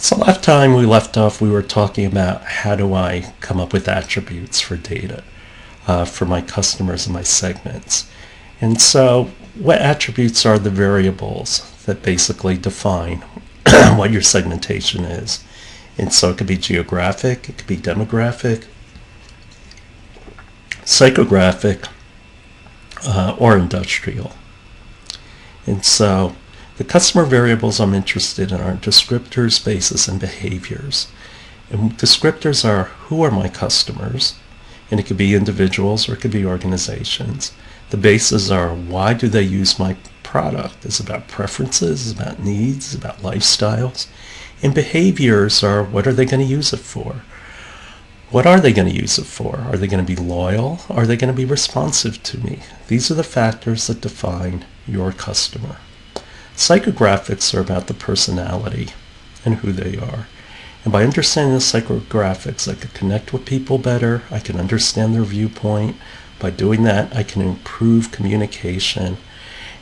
So last time we left off, we were talking about how do I come up with attributes for data for my customers and my segments. And so what attributes are the variables that basically define what your segmentation is? And so it could be geographic, it could be demographic, psychographic, or industrial. And so the customer variables I'm interested in are descriptors, bases, and behaviors. And descriptors are who are my customers, and it could be individuals or it could be organizations. The bases are why do they use my product? It's about preferences, it's about needs, it's about lifestyles. And behaviors are what are they going to use it for? What are they going to use it for? Are they going to be loyal? Are they going to be responsive to me? These are the factors that define your customer. Psychographics are about the personality and who they are. And by understanding the psychographics, I can connect with people better. I can understand their viewpoint. By doing that, I can improve communication.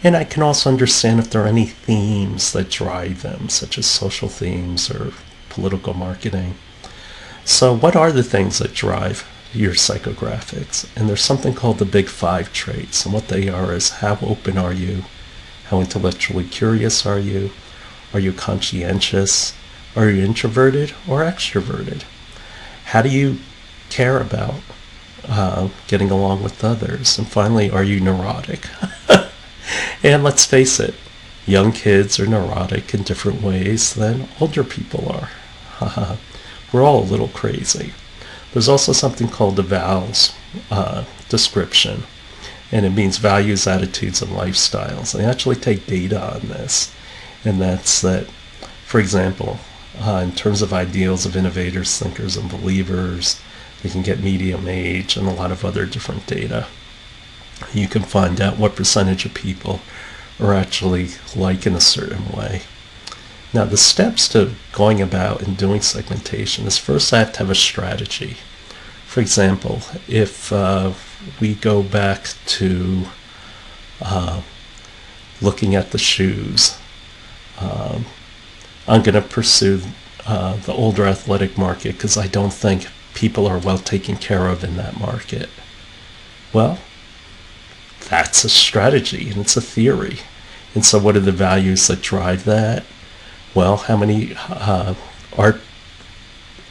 And I can also understand if there are any themes that drive them, such as social themes or political marketing. So what are the things that drive your psychographics? And there's something called the Big Five traits. And what they are is how open are you? How intellectually curious are you? Are you conscientious? Are you introverted or extroverted? How do you care about getting along with others? And finally, are you neurotic? And let's face it, young kids are neurotic in different ways than older people are. We're all a little crazy. There's also something called the VALS description. And it means values, attitudes, and lifestyles. They actually take data on this. And that's that, for example, in terms of ideals of innovators, thinkers, and believers, they can get medium age and a lot of other different data. You can find out what percentage of people are actually like in a certain way. Now, the steps to going about and doing segmentation is first I have to have a strategy. For example, if we go back to looking at the shoes, I'm going to pursue the older athletic market because I don't think people are well taken care of in that market. Well, that's a strategy and it's a theory. And so what are the values that drive that? Well, how many are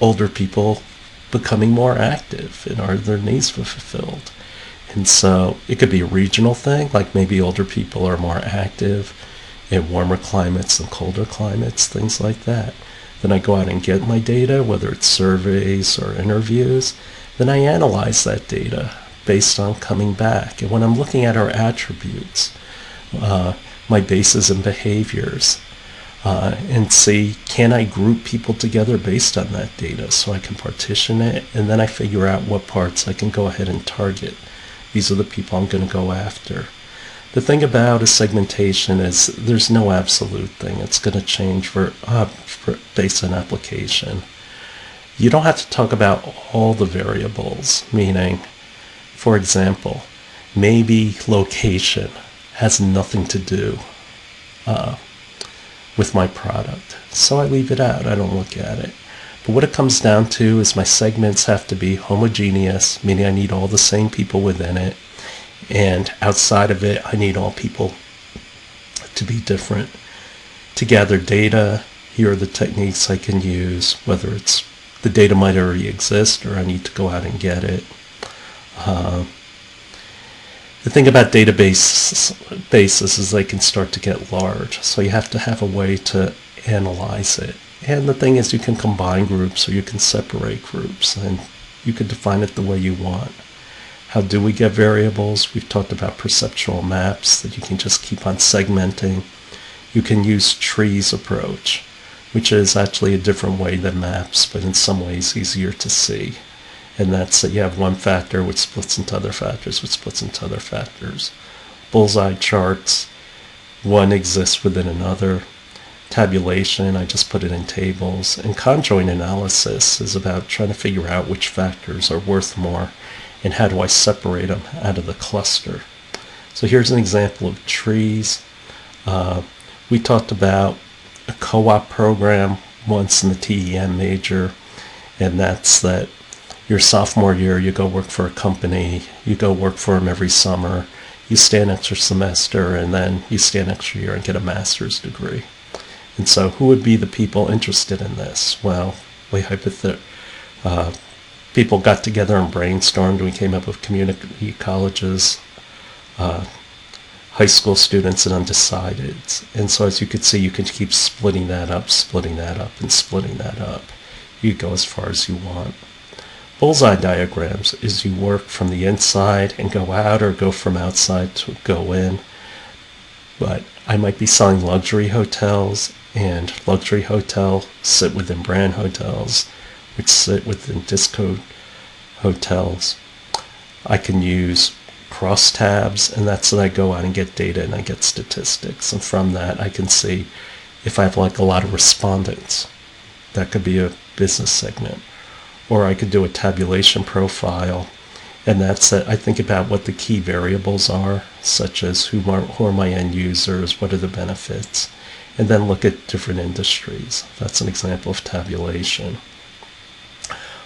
older people becoming more active and are their needs fulfilled? And so it could be a regional thing, like maybe older people are more active in warmer climates than colder climates, things like that. Then I go out and get my data, whether it's surveys or interviews. Then I analyze that data based on coming back. And when I'm looking at our attributes, my bases and behaviors, and see, can I group people together based on that data so I can partition it, and then I figure out what parts I can go ahead and target. These are the people I'm going to go after. The thing about a segmentation is there's no absolute thing. It's going to change based on application. You don't have to talk about all the variables, meaning, for example, maybe location has nothing to do with my product. So I leave it out. I don't look at it. But what it comes down to is my segments have to be homogeneous, meaning I need all the same people within it. And outside of it, I need all people to be different. To gather data, here are the techniques I can use, whether it's the data might already exist or I need to go out and get it. The thing about databases is they can start to get large, so you have to have a way to analyze it. And the thing is you can combine groups or you can separate groups, and you can define it the way you want. How do we get variables? We've talked about perceptual maps that you can just keep on segmenting. You can use trees approach, which is actually a different way than maps, but in some ways easier to see. And that's that you have one factor which splits into other factors, which splits into other factors. Bullseye charts, one exists within another. Tabulation, I just put it in tables. And conjoint analysis is about trying to figure out which factors are worth more and how do I separate them out of the cluster. So here's an example of trees. We talked about a co-op program once in the TEM major, and that's that your sophomore year you go work for a company, you go work for them every summer, you stay an extra semester, and then you stay an extra year and get a master's degree. And so who would be the people interested in this? Well, people got together and brainstormed. We came up with community colleges, high school students, and undecideds. And so as you could see, you can keep splitting that up, and splitting that up. You go as far as you want. Bullseye diagrams is you work from the inside and go out, or go from outside to go in. But I might be selling luxury hotels, and luxury hotels sit within brand hotels, which sit within disco hotels. I can use crosstabs, and that's when I go out and get data and I get statistics. And from that, I can see if I have like a lot of respondents. That could be a business segment. Or I could do a tabulation profile, and that's it. I think about what the key variables are, such as who are my end users, what are the benefits, and then look at different industries. That's an example of tabulation.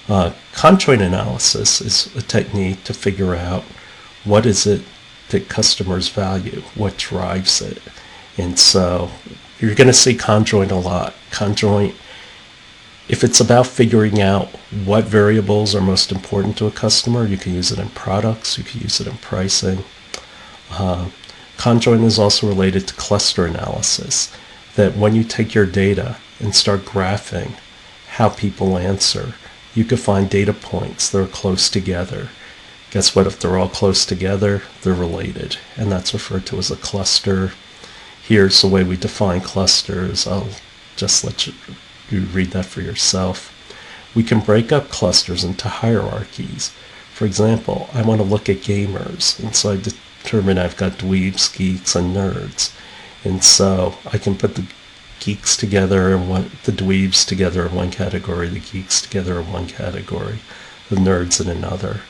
Conjoint analysis is a technique to figure out what is it that customers value, what drives it. And so you're going to see conjoint a lot. Conjoint, if it's about figuring out what variables are most important to a customer, you can use it in products, you can use it in pricing. Conjoint is also related to cluster analysis, that when you take your data and start graphing how people answer, you can find data points that are close together. Guess what? If they're all close together, they're related, and that's referred to as a cluster. Here's the way we define clusters. I'll just let you read that for yourself. We can break up clusters into hierarchies. For example, I want to look at gamers, and so I determine I've got dweebs, geeks, and nerds. And so I can put the geeks together and the dweebs together in one category, the geeks together in one category, the nerds in another.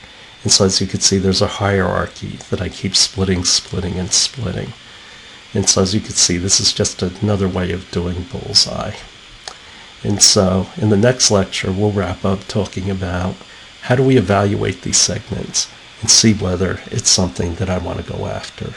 And so as you can see, there's a hierarchy that I keep splitting. And so as you can see, this is just another way of doing bullseye. And so in the next lecture, we'll wrap up talking about how do we evaluate these segments and see whether it's something that I want to go after.